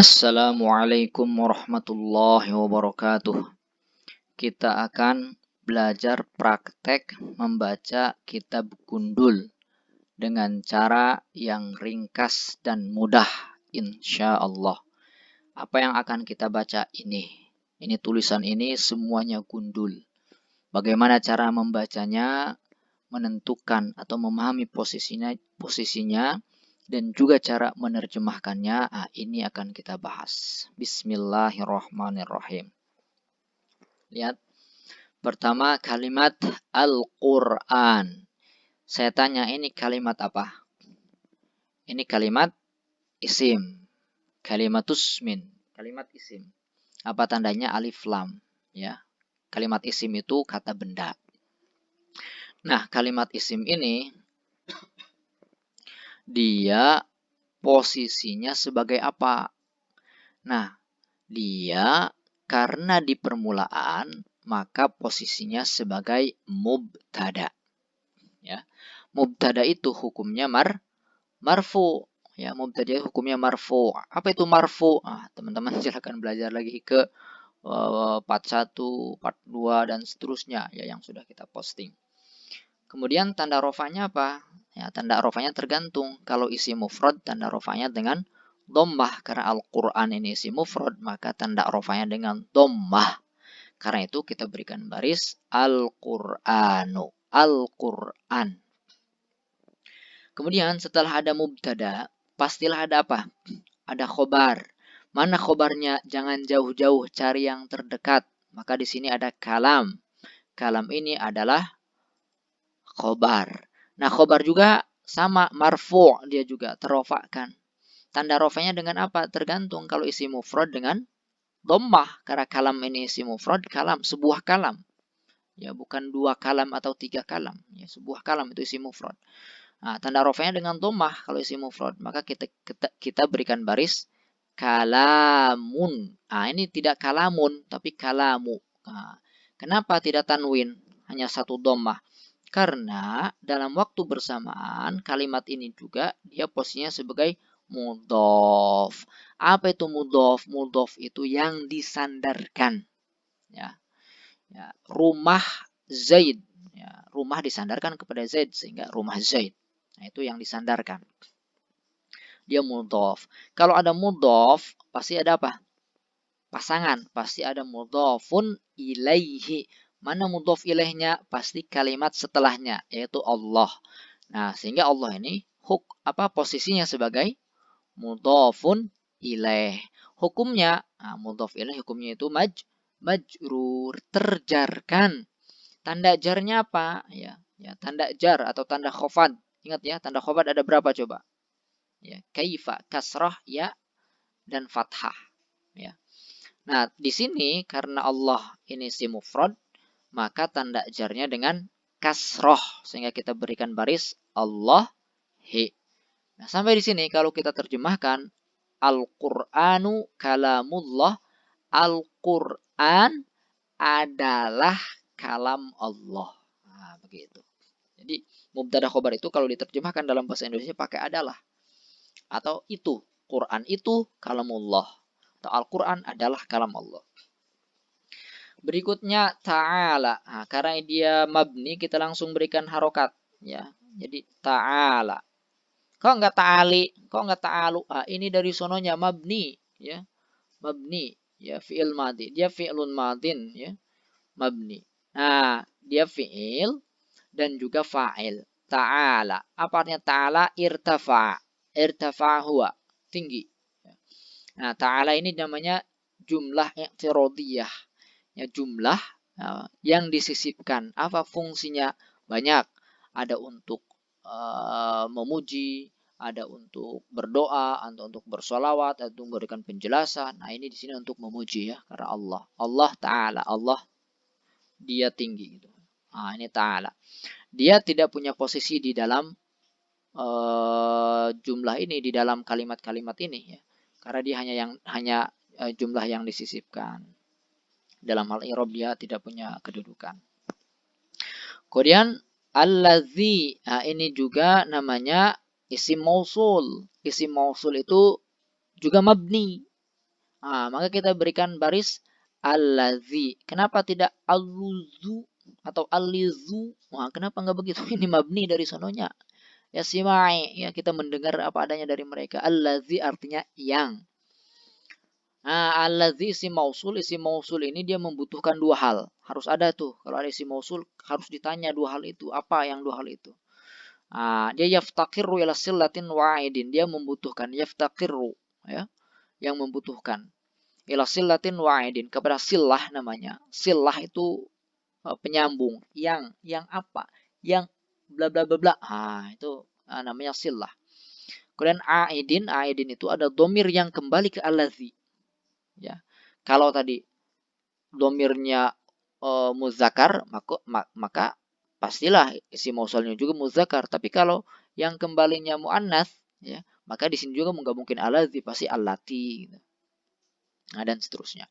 Assalamualaikum warahmatullahi wabarakatuh. Kita akan belajar praktek membaca kitab gundul dengan cara yang ringkas dan mudah, insya Allah. Apa yang akan kita baca ini? Ini tulisan ini semuanya gundul. Bagaimana cara membacanya, menentukan atau memahami posisinya dan juga cara menerjemahkannya. Ini akan kita bahas. Bismillahirrahmanirrahim. Lihat. Pertama kalimat Al-Quran. Saya tanya ini kalimat apa? Ini kalimat isim. Kalimatus min. Kalimat isim. Apa tandanya? Alif lam. Ya. Kalimat isim itu kata benda. Nah, kalimat isim ini dia posisinya sebagai apa? Nah, dia karena di permulaan maka posisinya sebagai mubtada. Ya. Mubtada itu hukumnya marfu. Ya, mubtada hukumnya marfu. Apa itu marfu? Teman-teman silakan belajar lagi ke part 1, part 2 dan seterusnya ya yang sudah kita posting. Kemudian tanda rofanya apa? Ya, tanda rofanya tergantung. Kalau isi mufrad, tanda rofanya dengan dhammah. Karena Al-Quran ini isi mufrad, maka tanda rofanya dengan dhammah. Karena itu kita berikan baris Al-Quranu. Al-Quran. Kemudian setelah ada mubtada, pastilah ada apa? Ada khobar. Mana khobarnya? Jangan jauh-jauh, cari yang terdekat. Maka di sini ada kalam. Kalam ini adalah khobar. Nah, khobar juga sama marfu' dia juga terrofakkan. Tanda rofanya dengan apa? Tergantung. Kalau isi mufrad dengan dhammah. Karena kalam ini isi mufrad, kalam, sebuah kalam. Ya, bukan dua kalam atau tiga kalam. Ya, sebuah kalam itu isi mufrad. Nah, tanda rofanya dengan dhammah kalau isi mufrad. Maka kita berikan baris kalamun. Ini tidak kalamun, tapi kalamu. Kenapa tidak tanwin? Hanya satu dhammah. Karena dalam waktu bersamaan kalimat ini juga dia posisinya sebagai mudhof. Apa itu mudhof? Mudhof itu yang disandarkan. Ya. Rumah Zaid. Ya, rumah disandarkan kepada Zaid sehingga rumah Zaid. Nah, itu yang disandarkan. Dia mudhof. Kalau ada mudhof pasti ada apa? Pasangan. Pasti ada mudhofun ilaihi. Mana mudhof ilaihnya? Pasti kalimat setelahnya, yaitu Allah. Nah, sehingga Allah ini posisinya sebagai mudhofun ilaih. Hukumnya, mudhof ilaih hukumnya itu majrur, terjarkan. Tanda jarnya apa? Ya, tanda jar atau tanda khofad. Ingat ya, tanda khofad ada berapa coba? Ya, kaifa, kasrah, ya, dan fathah. Ya. Nah, di sini karena Allah ini si mufrad, maka tanda jarnya dengan kasroh sehingga kita berikan baris Allah hi. Nah, sampai di sini kalau kita terjemahkan Al-Qur'anu kalamullah, Al-Qur'an adalah kalam Allah. Nah, begitu. Jadi mubtada khobar itu kalau diterjemahkan dalam bahasa Indonesia pakai adalah atau itu. Quran itu kalamullah atau Al-Qur'an adalah kalam Allah. Berikutnya ta'ala. Karena dia mabni kita langsung berikan harokat ya. Jadi ta'ala. Kok enggak ta'ali? Kok enggak ta'alu? Ini dari sononya mabni ya. Mabni ya, fi'il madhi. Dia fi'lun madhin ya. Mabni. Nah, dia fi'il dan juga fa'il. Ta'ala. Apa artinya ta'ala? Irtafa. Irtafa huwa. Tinggi. Nah, ta'ala ini namanya jumlah i'tiradiyah. Ya, jumlah yang disisipkan. Apa fungsinya? Banyak. Ada untuk memuji, ada untuk berdoa, atau untuk bersolawat, atau untuk memberikan penjelasan. Nah, ini di sini untuk memuji ya, karena Allah. Allah Ta'ala. Allah dia tinggi. Gitu. Nah, ini Ta'ala. Dia tidak punya posisi di dalam jumlah ini, di dalam kalimat-kalimat ini ya. Karena dia hanya jumlah yang disisipkan. Dalam hal i'rab dia tidak punya kedudukan. Kemudian allazi, ini juga namanya isim mausul. Isim mausul itu juga mabni. Maka kita berikan baris allazi. Kenapa tidak alluzu atau alizu? Kenapa nggak begitu? Ini mabni dari sononya. Ya simai, ya kita mendengar apa adanya dari mereka. Allazi artinya yang. Allazi isim mausul ini dia membutuhkan dua hal. Harus ada tuh. Kalau ada isim mausul harus ditanya dua hal itu. Apa yang dua hal itu? Dia yaftakiru ila sillatin wa'idin. Dia membutuhkan yaftakiru, ya, yang membutuhkan ila sillatin wa'idin, kepada silah namanya. Silah itu penyambung. Yang apa? Yang bla bla bla bla. Itu namanya silah. Kemudian aidin itu ada domir yang kembali ke allazi. Ya. Kalau tadi domirnya muzakkar, maka pastilah isi mausulnya juga muzakkar. Tapi kalau yang kembalinya muannats, ya, maka di sini juga nggak mungkin allazi, pasti allati. Gitu. Dan seterusnya.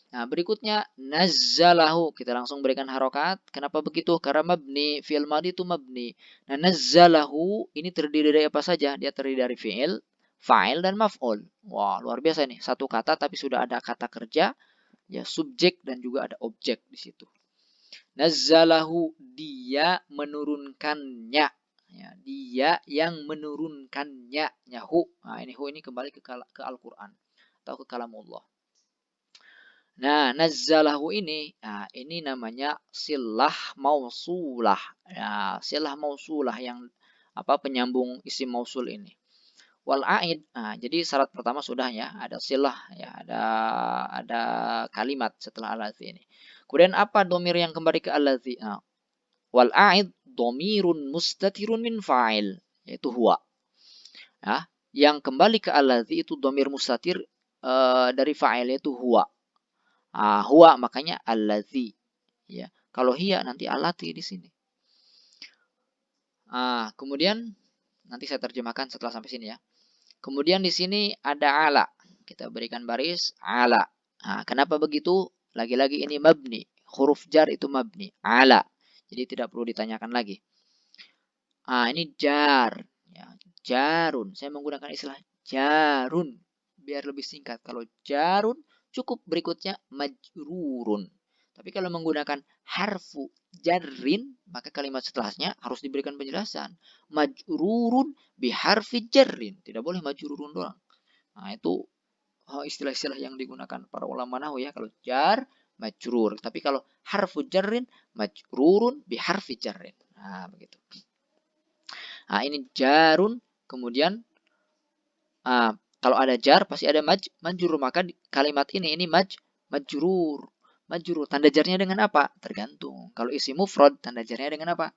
Berikutnya nazzalahu, kita langsung berikan harokat. Kenapa begitu? Karena mabni, fi'il madi itu mabni. Nah, nazzalahu ini terdiri dari apa saja? Dia terdiri dari fi'il, fa'il dan maf'ul. Wah, luar biasa nih. Satu kata tapi sudah ada kata kerja, ya, subjek dan juga ada objek di situ. Nazzalahu, dia menurunkannya. Ya, dia yang menurunkannya. Hu. Ini hu ini kembali ke Al-Qur'an atau ke kalamullah. Nazzalahu ini namanya silah mausulah. Ya, silah mausulah yang penyambung isim mausul ini. Wal aid. Jadi syarat pertama sudah, ya, ada silah, ya, ada kalimat setelah allazi ini. Kemudian apa domir yang kembali ke allazi? Wal aid domirun mustatirun min fa'il, yaitu huwa. Ya, yang kembali ke allazi itu domir mustatir dari fa'il, yaitu huwa. Huwa makanya allazi, ya. Kalau hiya nanti allati di sini. Kemudian nanti saya terjemahkan setelah sampai sini, ya. Kemudian di sini ada ala. Kita berikan baris ala. Kenapa begitu? Lagi-lagi ini mabni. Huruf jar itu mabni. Ala. Jadi tidak perlu ditanyakan lagi. Ini jar, ya. Jarun. Saya menggunakan istilah jarun biar lebih singkat. Kalau jarun cukup berikutnya majrurun. Tapi kalau menggunakan harfu jarrin, maka kalimat setelahnya harus diberikan penjelasan. Majrurun biharfi jarrin. Tidak boleh majrurun doang. Itu istilah-istilah yang digunakan para ulama nahwu, ya. Kalau jar, majrur. Tapi kalau harfu jarrin, majrurun biharfi jarrin. Begitu. Ini jarun. Kemudian kalau ada jar pasti ada majrur, maka kalimat ini majrur. Majrur tanda jarnya dengan apa? Tergantung. Kalau isi mufrad tanda jarnya dengan apa?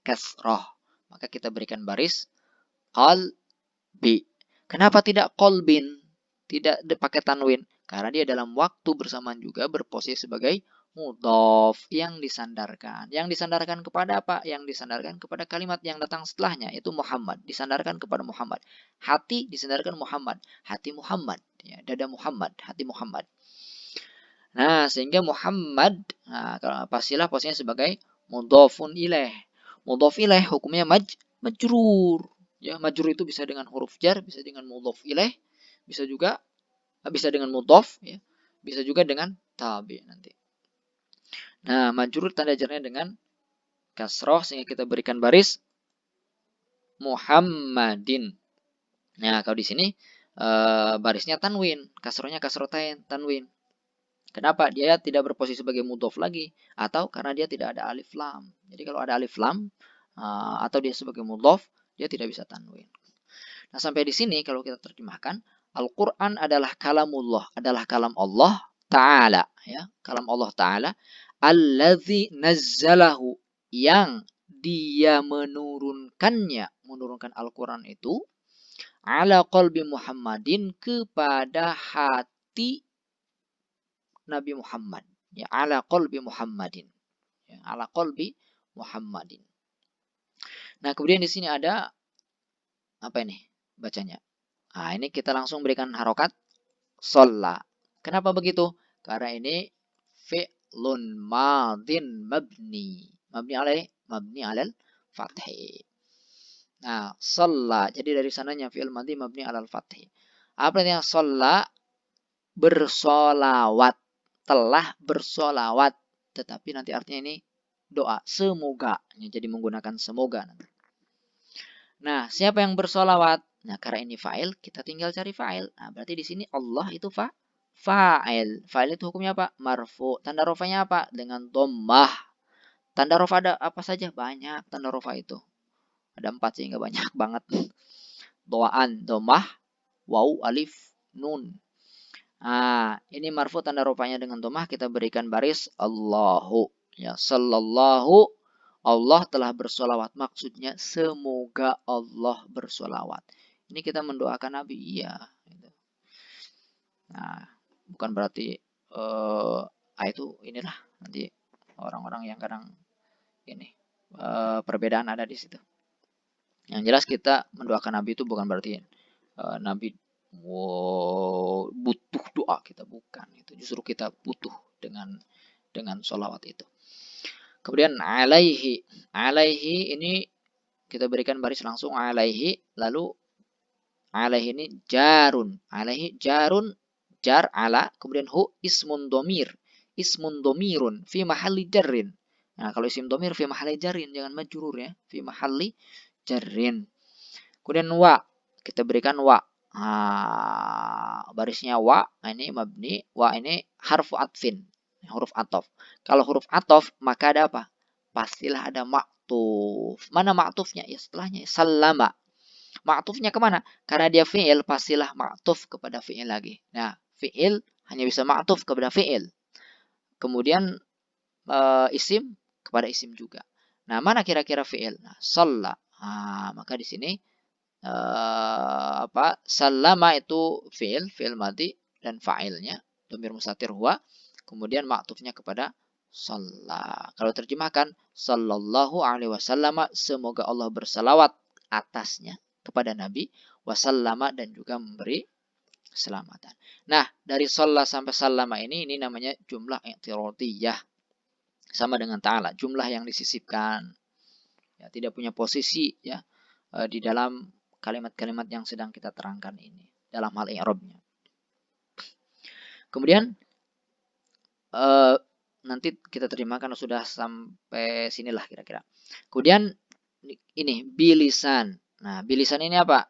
Kasrah. Maka kita berikan baris qalbi. Kenapa tidak qalbin? Tidak pakai tanwin? Karena dia dalam waktu bersamaan juga berposisi sebagai mudhof yang disandarkan. Yang disandarkan kepada apa? Yang disandarkan kepada kalimat yang datang setelahnya, itu Muhammad. Disandarkan kepada Muhammad. Hati disandarkan Muhammad. Hati Muhammad. Ya, dada Muhammad. Hati Muhammad. Sehingga Muhammad pastilah posisinya sebagai mudhofun ilaih. Mudhof ilaih hukumnya majrur. Ya, majrur itu bisa dengan huruf jar, bisa dengan mudhof ilaih, bisa dengan mudhof, ya. Bisa juga dengan tabi nanti. Majrur tanda jarnya dengan kasroh, sehingga kita berikan baris Muhammadin. Kalau di sini barisnya tanwin, kasrohnya kasrotain tanwin. Kenapa? Dia tidak berposisi sebagai mudhof lagi, atau karena dia tidak ada alif lam. Jadi kalau ada alif lam atau dia sebagai mudhof, dia tidak bisa tanwin. Sampai di sini kalau kita terjemahkan, Al-Qur'an adalah kalamullah, adalah kalam Allah Ta'ala, ya, kalam Allah Ta'ala, allazi nazzalahu, yang dia menurunkan Al-Quran itu ala qalbi Muhammadin, kepada hati Nabi Muhammad, ya, ala qalbi Muhammadin, ya, ala qalbi Muhammadin. Kemudian di sini ada apa ini bacanya? Ini kita langsung berikan harokat sholla. Kenapa begitu? Karena ini fi'lun madin mabni. Mabni alal fathi. Sholla. Jadi dari sananya fi'il madhi mabni alal fathi. Apa artinya sholla? bersolawat. Telah bersolawat. Tetapi nanti artinya ini doa. Semoga. Jadi menggunakan semoga. Nah, siapa yang bersolawat? Nah, karena ini fa'il, kita tinggal cari fa'il. Nah, berarti di sini Allah itu fa'il. Fa'il itu hukumnya apa? Marfu. Tanda rofanya apa? Dengan dhammah. Tanda rofa ada apa saja? Banyak tanda rofa itu. Ada 4 sehingga banyak banget. Doaan, dhammah, waw, alif, nun. Nah, ini marfu tanda rofanya dengan dhammah, kita berikan baris Allahu. Ya, sallallahu. Allah telah bersolawat. Maksudnya semoga Allah bersolawat. Ini kita mendoakan Nabi. Iya. Nah, bukan berarti itu inilah nanti orang-orang yang kadang ini perbedaan ada di situ. Yang jelas kita mendoakan Nabi itu bukan berarti Nabi butuh doa kita, bukan. Itu justru kita butuh dengan sholawat itu. Kemudian alaihi ini kita berikan baris langsung alaihi, lalu alaihi ini jarun, alaihi jarun, jar ala, kemudian hu ismun domirun fi mahalli jarrin. Nah, kalau isim domir fi mahalli jarrin, jangan majrur ya, fi mahalli jarrin. Kemudian wa, kita berikan wa. Barisnya wa, ini mabni, wa ini harfu atfin, huruf atof. Kalau huruf atof maka ada apa? Pastilah ada ma'tuf. Mana ma'tufnya? Ya setelahnya sallama. Ma'tufnya kemana? Karena dia fi'il, pastilah ma'tuf kepada fi'il lagi. Nah, fi'il hanya bisa ma'tuf kepada fi'il. Kemudian isim kepada isim juga. Nah, mana kira-kira fi'il? Nah, shalla. Maka di sini sallama itu fi'il madhi dan fa'ilnya dhamir mustatir huwa, kemudian ma'tufnya kepada shalla. Kalau terjemahkan sallallahu alaihi wasallam, semoga Allah bersalawat atasnya kepada Nabi, wasallama, dan juga memberi keselamatan. Nah, dari shalla sampai sallama ini namanya jumlah i'tiradiyah. Sama dengan ta'ala, jumlah yang disisipkan. Ya, tidak punya posisi ya di dalam kalimat-kalimat yang sedang kita terangkan ini dalam hal i'rabnya. Kemudian nanti kita terjemahkan sudah sampai sinilah kira-kira. Kemudian ini bilisan. Nah, bilisan ini apa?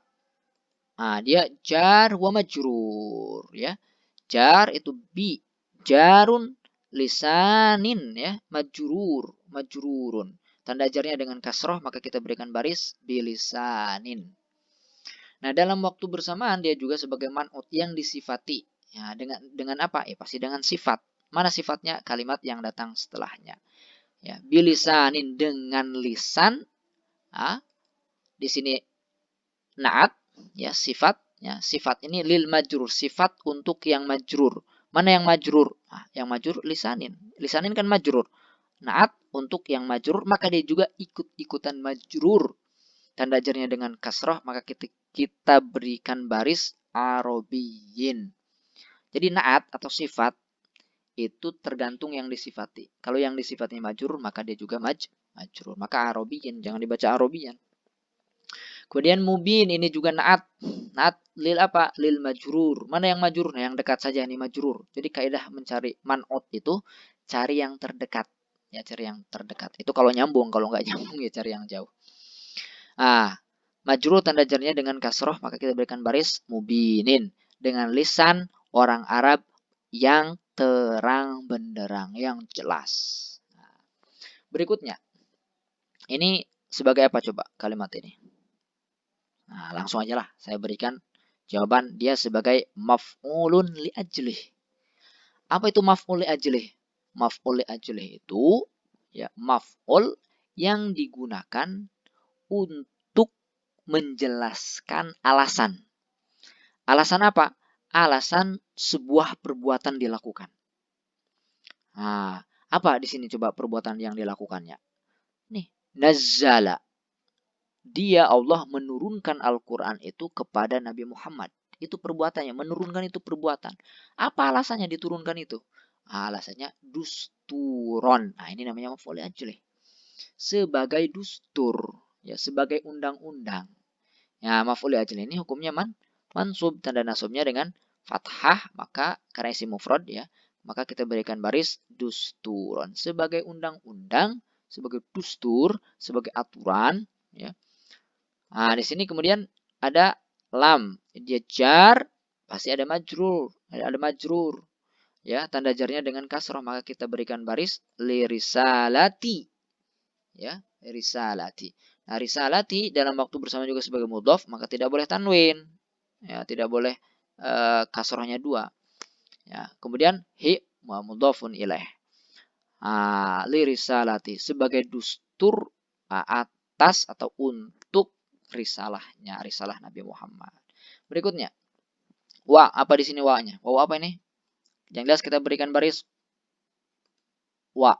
Nah, dia jar wa majrur ya. Jar itu bi, jarun lisanin ya, majrurun. Tanda jarnya dengan kasroh, maka kita berikan baris bilisanin. Nah, dalam waktu bersamaan dia juga sebagai man'ut yang disifati. Ya, dengan apa? Pasti dengan sifat. Mana sifatnya? Kalimat yang datang setelahnya. Ya, bilisanin, dengan lisan. Di sini na'at, ya, sifat. Ya, sifat ini lil majrur, sifat untuk yang majrur. Mana yang majrur? Yang majrur lisanin. Lisanin kan majrur. Na'at untuk yang majrur, maka dia juga ikut-ikutan majrur. Tanda jarnya dengan kasrah, maka kita berikan baris arabiyin. Jadi na'at atau sifat itu tergantung yang disifati. Kalau yang disifati majrur, maka dia juga majrur. Maka arabiyin, jangan dibaca arabiyan. Kemudian mubin ini juga na'at. Na'at lil apa? Lil majrur. Mana yang majrur? Nah, yang dekat saja ini majrur. Jadi kaidah mencari man'ut itu cari yang terdekat. Ya, cari yang terdekat. Itu kalau nyambung, kalau nggak nyambung ya cari yang jauh. Majrur tanda jarnya dengan kasroh, maka kita berikan baris mubinin, dengan lisan orang Arab yang terang benderang, yang jelas. Berikutnya, ini sebagai apa coba kalimat ini? Nah, langsung aja lah saya berikan jawaban, dia sebagai maf'ulun li ajlih. Apa itu maf'ul li ajlih? Maf'ul li ajlih itu ya maf'ul yang digunakan untuk menjelaskan alasan. Alasan apa? Alasan sebuah perbuatan dilakukan. Nah, apa di sini coba perbuatan yang dilakukannya? Nih, nazzala. Dia Allah menurunkan Al-Quran itu kepada Nabi Muhammad. Itu perbuatannya, menurunkan itu perbuatan. Apa alasannya diturunkan itu? Alasannya dusturon. Nah, ini namanya maf'ul ajlih. Sebagai dustur, ya, sebagai undang-undang. Ya, maf'ul ajlih ini hukumnya mansub, tanda nasabnya dengan fathah, maka karena isim mufrad ya, maka kita berikan baris dusturon sebagai undang-undang, sebagai dustur, sebagai aturan ya. Nah, di sini kemudian ada lam, dia jar, pasti ada majrur, ada majrur ya, tanda jarnya dengan kasrah, maka kita berikan baris lirisalati ya, risalati. Nah, risalati dalam waktu bersama juga sebagai mudhof, maka tidak boleh tanwin ya, tidak boleh kasrahnya 2 ya. Kemudian hi mudhofun ilaih. Lirisalati sebagai dustur atas atau untuk risalahnya, risalah Nabi Muhammad. Berikutnya wa, apa di sini wa-nya? Wa apa ini? Yang jelas kita berikan baris wa.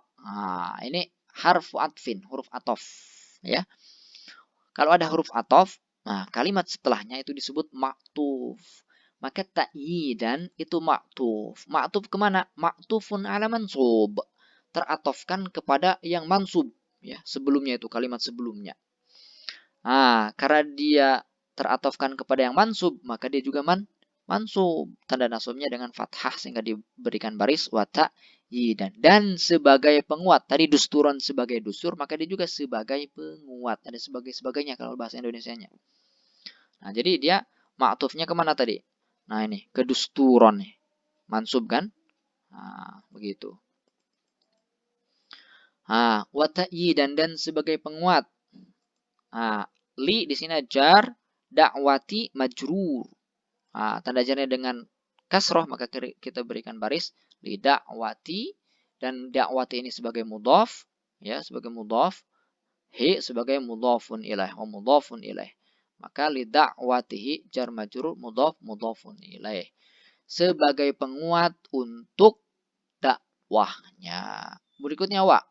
Ini harfu atfin, huruf atof ya. Kalau ada huruf atof, nah kalimat setelahnya itu disebut maktuf. Maka ta'yidan itu maktuf. Maktuf kemana? Maktufun ala mansub. Teratofkan kepada yang mansub ya, sebelumnya itu kalimat sebelumnya. Karena dia teratofkan kepada yang mansub, maka dia juga mansub. Tanda nasabnya dengan fathah sehingga diberikan baris wa ta'yidan. Dan sebagai penguat, tadi dusturon sebagai dustur, maka dia juga sebagai penguat. Ada sebagainya kalau bahasa Indonesianya. Nah, jadi dia maktufnya kemana tadi? Nah, ini ke dusturon nih. Mansub kan? Begitu. Wa ta'yidan dan sebagai penguat. Li di sini jar, da'wati majrur. Tanda jarnya dengan kasroh, maka kita berikan baris li da'wati, dan da'wati ini sebagai mudhaf ya, sebagai mudhaf, hi sebagai mudhafun ilaih wa mudhafun ilaih. Maka li da'watihi jar majrur mudhafun ilaih. Sebagai penguat untuk dakwahnya. Berikutnya wa.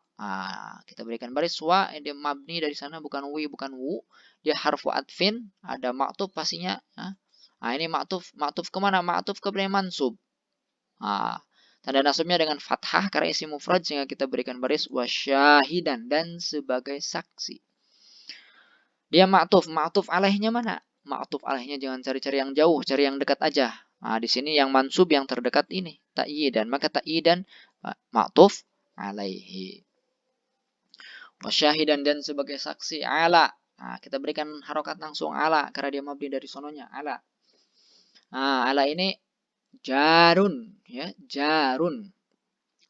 Kita berikan baris wa, dia mabni dari sana, bukan wi, bukan wu. Dia harfu atfin, ada maktuf pastinya. Ini maktuf kemana? Maktuf kepada yang mansub. Tanda nasabnya dengan fathah karena isim mufrad, sehingga kita berikan baris wasyahidan dan sebagai saksi. Dia maktuf alaihnya mana? Maktuf alaihnya jangan cari-cari yang jauh, cari yang dekat aja. Di sini yang mansub yang terdekat ini ta'yidan, maka ta'yidan maktuf alaihi. Wasyahidan dan sebagai saksi ala. Kita berikan harokat langsung ala karena dia mabni dari sononya ala. Ala ini jarun ya, jarun.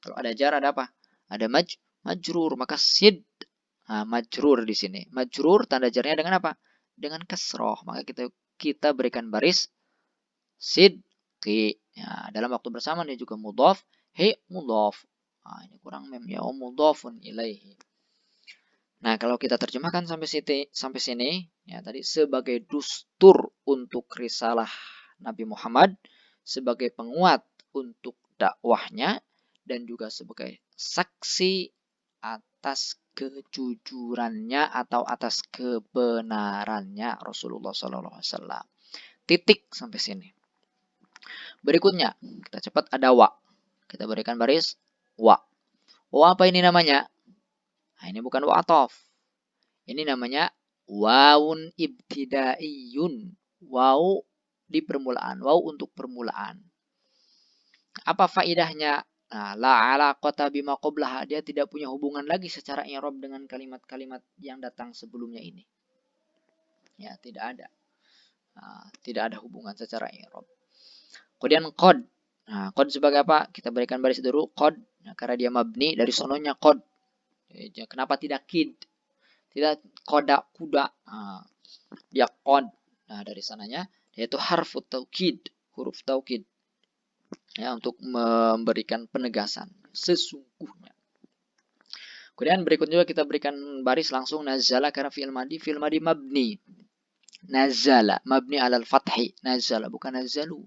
Kalau ada jar ada apa? Ada majrur, maka sid majrur di sini. Majrur tanda jarnya dengan apa? Dengan kasroh. Maka kita berikan baris sidqi. Dalam waktu bersama dia juga mudhaf, hi mudhaf. Ini kurang mem ya, mudhafun ilaihi. Nah, kalau kita terjemahkan sampai sini ya, tadi sebagai dustur untuk risalah Nabi Muhammad, sebagai penguat untuk dakwahnya, dan juga sebagai saksi atas kejujurannya atau atas kebenarannya Rasulullah SAW. Titik sampai sini. Berikutnya, kita cepat ada wa. Kita berikan baris wa. Wa apa ini namanya? Ini bukan wa atof. Ini namanya wawun ibtidaiyun. Waw di permulaan. Waw untuk permulaan. Apa faidahnya? La alaqata bima qablaha. Dia tidak punya hubungan lagi secara i'rab dengan kalimat-kalimat yang datang sebelumnya ini. Ya, tidak ada. Tidak ada hubungan secara i'rab. Kemudian qad. Qad sebagai apa? Kita berikan baris dulu qad. Karena dia mabni dari sononya qad. Kenapa tidak kid? Tidak koda kuda. Dia qad. Dari sananya yaitu harfu taukid, huruf taukid. Ya, untuk memberikan penegasan sesungguhnya. Kemudian berikutnya kita berikan baris langsung nazala karena fi'il madi mabni. Nazala mabni alal fathi. Nazala bukan nazalu.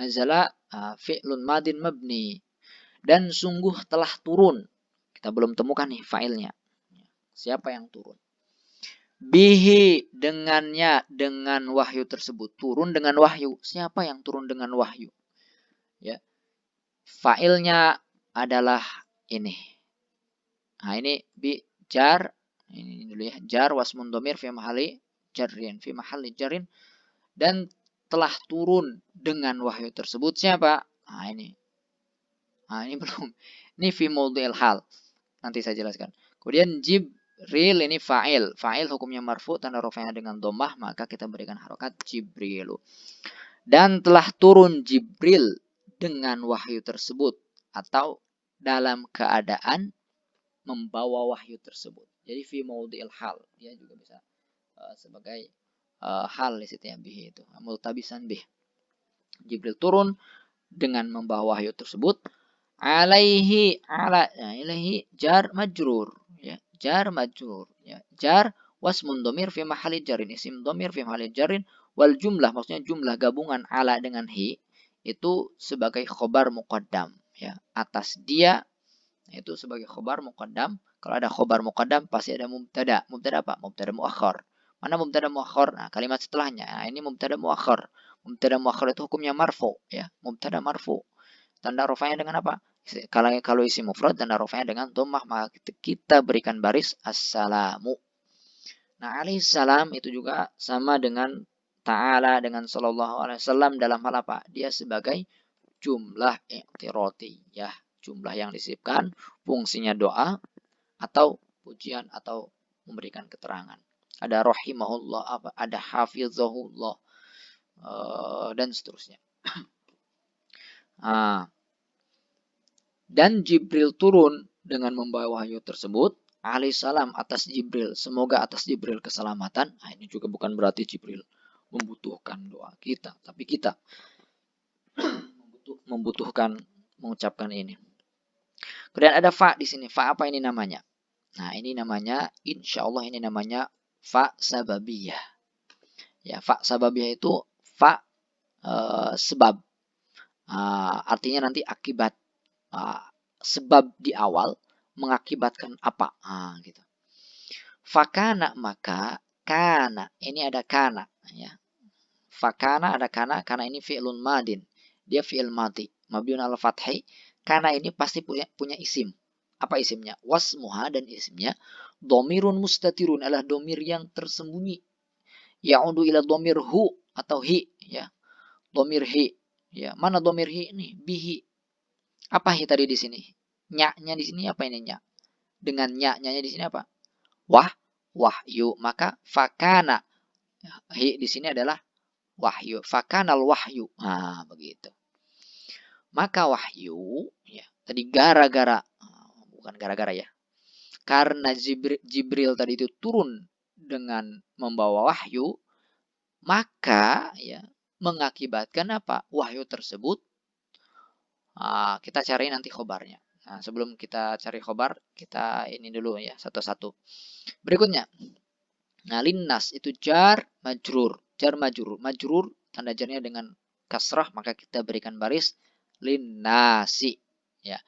Nazala fi'lun madin mabni. Dan sungguh telah turun. Kita belum temukan nih fa'ilnya. Siapa yang turun? Bihi dengannya, dengan wahyu tersebut. Turun dengan wahyu. Siapa yang turun dengan wahyu? Ya. Fa'ilnya adalah ini. Ini bi jar. Ini dulu ya. Jar wasmun domir fi mahali jarrin. Fi mahali jarrin. Dan telah turun dengan wahyu tersebut siapa? Nah ini. Nah ini belum. Ini fi maudhi'il hal. Nanti saya jelaskan. Kemudian Jibril ini fa'il. Fa'il hukumnya marfu, tanda rafa'nya dengan dhammah, maka kita berikan harokat Jibrilu. Dan telah turun Jibril dengan wahyu tersebut atau dalam keadaan membawa wahyu tersebut. Jadi fi maudhi'il hal, dia juga bisa sebagai hal di situ ya, bih itu multabisan bih. Jibril turun dengan membawa wahyu tersebut. Alaihi ala, nah, ilaihi jar majrur ya, jar majrur ya, jar wasmun dhamir fi mahalli jarin, isim dhamir fi mahalli jarin, wal jumlah maksudnya jumlah gabungan ala dengan hi itu sebagai khobar muqaddam ya, atas dia itu sebagai khobar muqaddam. Kalau ada khobar muqaddam pasti ada mubtada. Mubtada apa? Mubtada muakhar. Mana mubtada muakhar? Nah, kalimat setelahnya. Nah, ini mubtada muakhar. Mubtada muakhar itu hukumnya marfu ya, mubtada marfu. Tanda rafa'nya dengan apa? Kalau isi mufrad tanda rafa'nya dengan dhammah, maka kita berikan baris assalamu. Nah, alaihissalam itu juga sama dengan ta'ala, dengan sallallahu alaihi wasallam dalam hal apa? Dia sebagai jumlah i'tiradiyah, jumlah yang disisipkan, fungsinya doa atau pujian atau memberikan keterangan. Ada rahimahullah, ada hafizahullah, dan seterusnya. Nah, dan Jibril turun dengan membawa wahyu tersebut. Alaihissalam atas Jibril. Semoga atas Jibril keselamatan. Nah, ini juga bukan berarti Jibril membutuhkan doa kita. Tapi kita membutuhkan mengucapkan ini. Kemudian ada fa di sini. Fa apa ini namanya? Nah, ini namanya, insya Allah ini namanya fa sababiyah. Ya, fa sababiyah itu fa sebab. Artinya nanti akibat. Sebab di awal mengakibatkan apa, gitu. Fakana maka kana, ini ada kana ya. Fakana ada kana ini fi'lun madin, dia fi'il madi mabniun al fathi. Kana ini pasti punya isim. Apa isimnya? Wasmuha, dan isimnya domirun mustatirun, adalah domir yang tersembunyi. Ya'udu ila domir hu atau hi ya, domir hi ya. Mana domir hi ini? Bihi. Apa hi tadi di sini? Nya-nya di sini apa ini nya? Dengan nya-nya di sini apa? Wahyu. Maka fakana. Hi di sini adalah wahyu. Fakanal wahyu. Nah, begitu. Maka wahyu ya. Tadi gara-gara, bukan gara-gara ya. Karena Jibril tadi itu turun dengan membawa wahyu, maka ya mengakibatkan apa? Wahyu tersebut. Kita cari nanti khobarnya. Nah, sebelum kita cari khobar, kita ini dulu ya, satu-satu. Berikutnya. Nah, linnas itu jar majrur. Jar majrur. Majrur tanda jarnya dengan kasrah, maka kita berikan baris linnasi. Ya.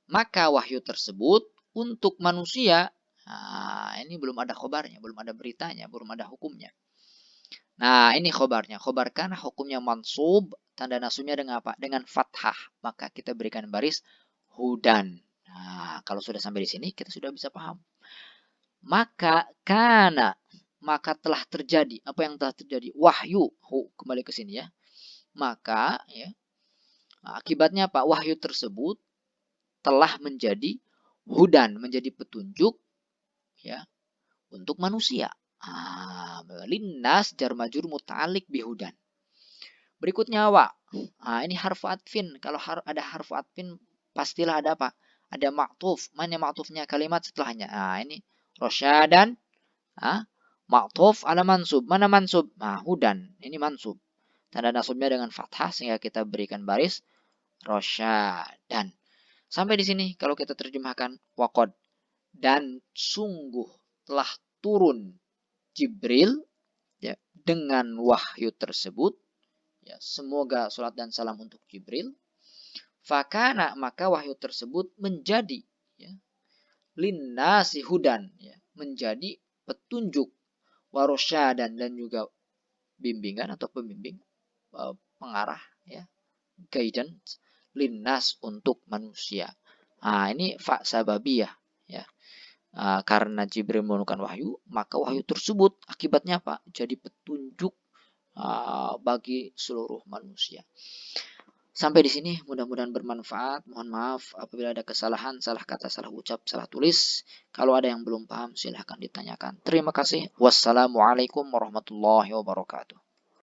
Maka wahyu tersebut untuk manusia, ini belum ada khobarnya, belum ada beritanya, belum ada hukumnya. Nah, ini khobarnya. Khobar kana hukumnya mansub, tanda nasubnya dengan apa? Dengan fathah. Maka kita berikan baris hudan. Nah, kalau sudah sampai di sini, kita sudah bisa paham. Maka kana, maka telah terjadi. Apa yang telah terjadi? Wahyu. Kembali ke sini ya. Maka ya, akibatnya apa? Wahyu tersebut telah menjadi hudan, menjadi petunjuk ya untuk manusia. Linnas jar majrur muta'alliq bihudan. Berikutnya wa. Ini harfu atfin. Kalau ada harfu atfin pastilah ada apa? Ada ma'tuf. Mana ma'tufnya? Kalimat setelahnya. Ini rosyadan. Ma'tuf ala mansub. Mana mansub? Hudan. Ini mansub. Tanda nasubnya dengan fathah sehingga kita berikan baris rosyadan. Sampai di sini kalau kita terjemahkan waqad, dan sungguh telah turun Jibril ya, dengan wahyu tersebut ya, semoga salat dan salam untuk Jibril. Fakana, maka wahyu tersebut menjadi ya, linnasi hudan ya, menjadi petunjuk, warosyadan, dan juga bimbingan atau pembimbing, pengarah ya, guidance, linnas untuk manusia. Ini fa sababiyah ya. Karena Jibril menurunkan wahyu, maka wahyu tersebut akibatnya apa? Jadi petunjuk bagi seluruh manusia. Sampai di sini mudah-mudahan bermanfaat. Mohon maaf apabila ada kesalahan, salah kata, salah ucap, salah tulis. Kalau ada yang belum paham silahkan ditanyakan. Terima kasih. Wassalamualaikum warahmatullahi wabarakatuh.